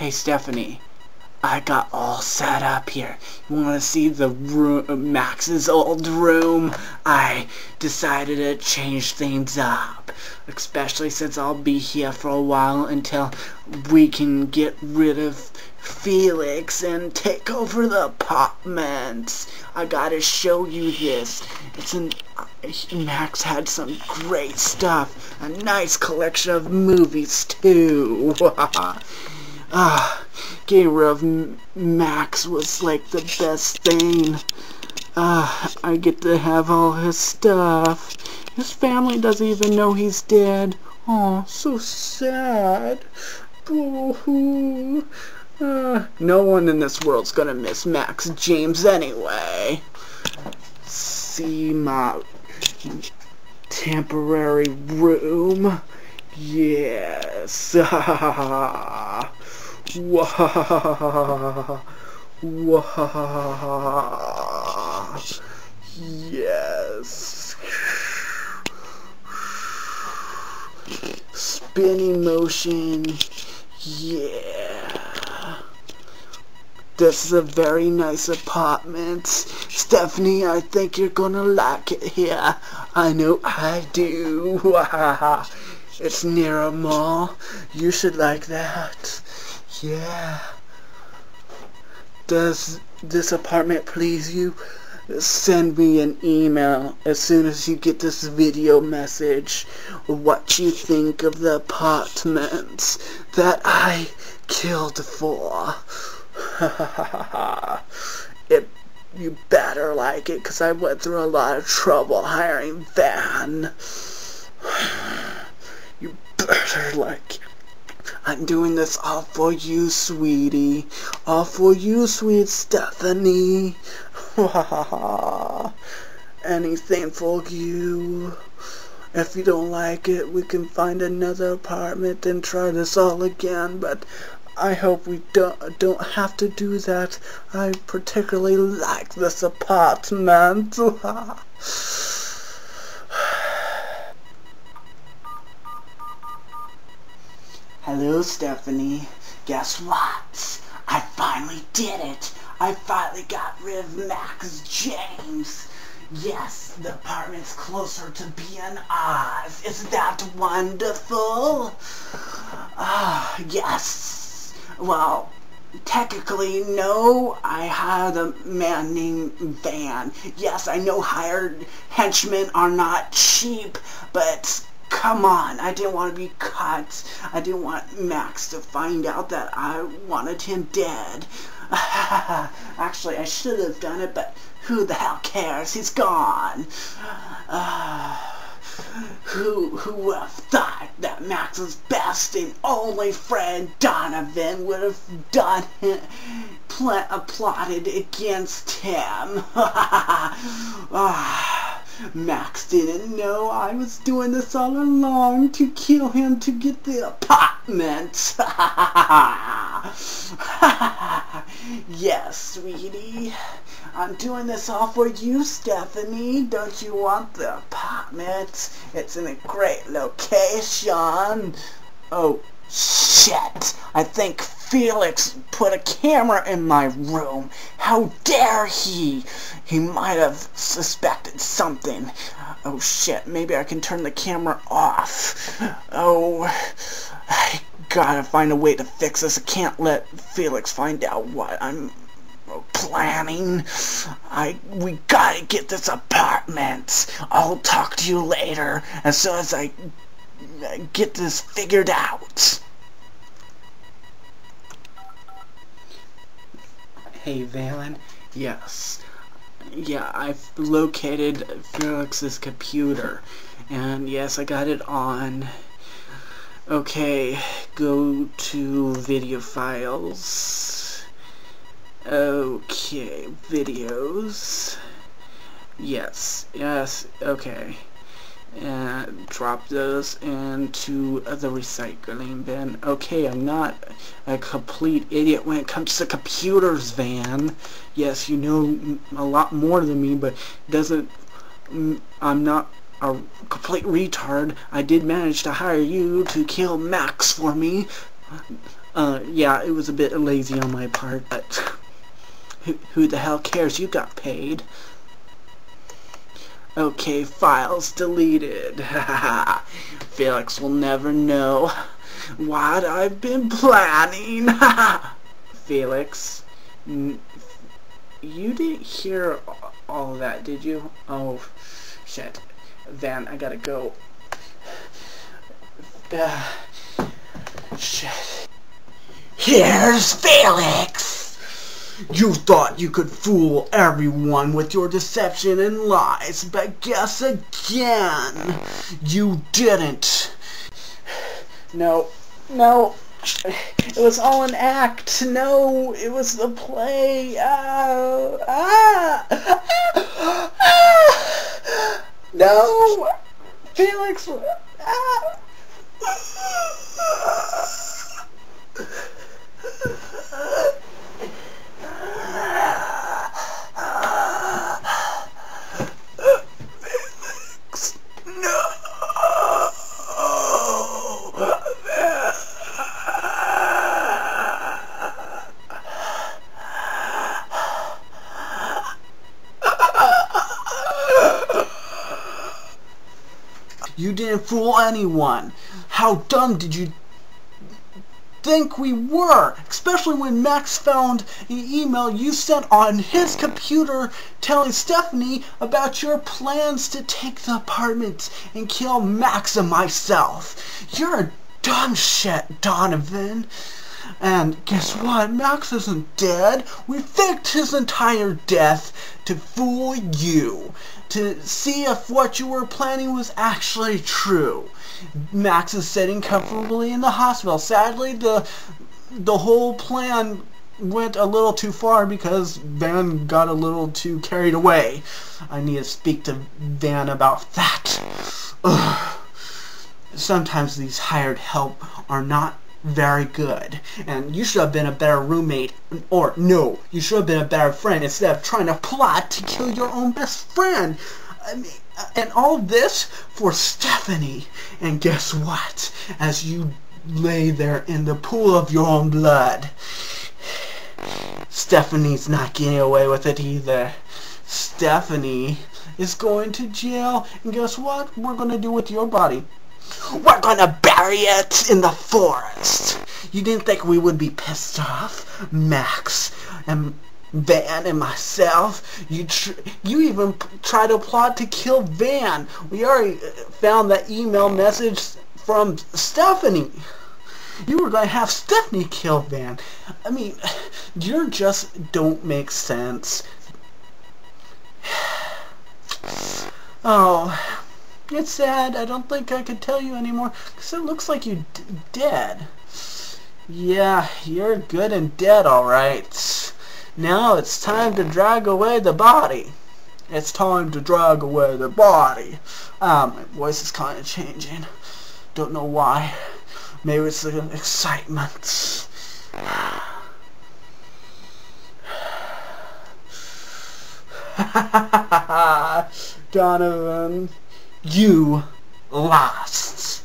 Hey Stephanie, I got all set up here. You want to see the room, Max's old room? I decided to change things up, especially since I'll be here for a while until we can get rid of Felix and take over the apartments. I gotta show you this. Max had some great stuff. A nice collection of movies too. Getting rid of Max was like the best thing. I get to have all his stuff. His family doesn't even know he's dead. Oh, so sad. Boo-hoo. No one in this world's gonna miss Max James anyway. See my temporary room? Yes. Wah. Yes. Spinning motion. Yeah. This is a very nice apartment. Stephanie, I think you're gonna like it here. I know I do. It's near a mall. You should like that. Yeah. Does this apartment please you? Send me an email as soon as you get this video message what you think of the apartments that I killed for. You better like it, because I went through a lot of trouble hiring Van. You better like it. I'm doing this all for you, sweetie. All for you, sweet Stephanie. Anything for you. If you don't like it, we can find another apartment and try this all again, but I hope we don't have to do that. I particularly like this apartment. Hello, Stephanie. Guess what? I finally did it. I finally got rid of Max James. Yes, the apartment's closer to being ours. Isn't that wonderful? Yes. Well, technically, no. I had a man named Van. Yes, I know hired henchmen are not cheap, but come on, I didn't want to be caught. I didn't want Max to find out that I wanted him dead. Actually, I should have done it, but who the hell cares? He's gone. Who would have thought that Max's best and only friend Donovan would have plotted against him? Max didn't know I was doing this all along to kill him to get the apartment. Yes, sweetie. I'm doing this all for you, Stephanie. Don't you want the apartment? It's in a great location. Oh, shit. I think Felix put a camera in my room. How dare he? He might have suspected something. Oh, shit. Maybe I can turn the camera off. Oh, I gotta find a way to fix this. I can't let Felix find out what I'm planning. We gotta get this apartment. I'll talk to you later as soon as I get this figured out. Hey Van, yes. Yeah, I've located Felix's computer, and yes, I got it on. Okay, go to video files. Okay, videos. Yes, okay. And drop those into the recycling bin. Okay, I'm not a complete idiot when it comes to computers, Van. Yes, you know a lot more than me, but I'm not a complete retard. I did manage to hire you to kill Max for me. Yeah, it was a bit lazy on my part, but who the hell cares? You got paid. Okay, files deleted. Felix will never know what I've been planning. Felix, you didn't hear all of that, did you? Oh, shit. Van, I gotta go. Shit. Here's Felix! You thought you could fool everyone with your deception and lies, but guess again, you didn't. No, it was all an act. No, it was the play. No, Felix. You didn't fool anyone. How dumb did you think we were? Especially when Max found an email you sent on his computer telling Stephanie about your plans to take the apartment and kill Max and myself. You're a dumb shit, Donovan. And guess what? Max isn't dead. We faked his entire death to fool you, to see if what you were planning was actually true. Max is sitting comfortably in the hospital. Sadly, the whole plan went a little too far because Van got a little too carried away. I need to speak to Van about that. Ugh. Sometimes these hired help are not very good, and you should have been a better roommate, or no, you should have been a better friend instead of trying to plot to kill your own best friend. I mean, and all this for Stephanie. And guess what? As you lay there in the pool of your own blood, Stephanie's not getting away with it either. Stephanie is going to jail, and guess what we're going to do with your body? We're gonna bury it in the forest. You didn't think we would be pissed off? Max and Van and myself. You even tried to plot to kill Van. We already found that email message from Stephanie. You were gonna have Stephanie kill Van. I mean, you just don't make sense. Oh, it's sad. I don't think I could tell you anymore, because it looks like you're dead. Yeah, you're good and dead, alright. Now it's time to drag away the body. It's time to drag away the body. My voice is kind of changing. Don't know why. Maybe it's the excitement. Donovan, you lost.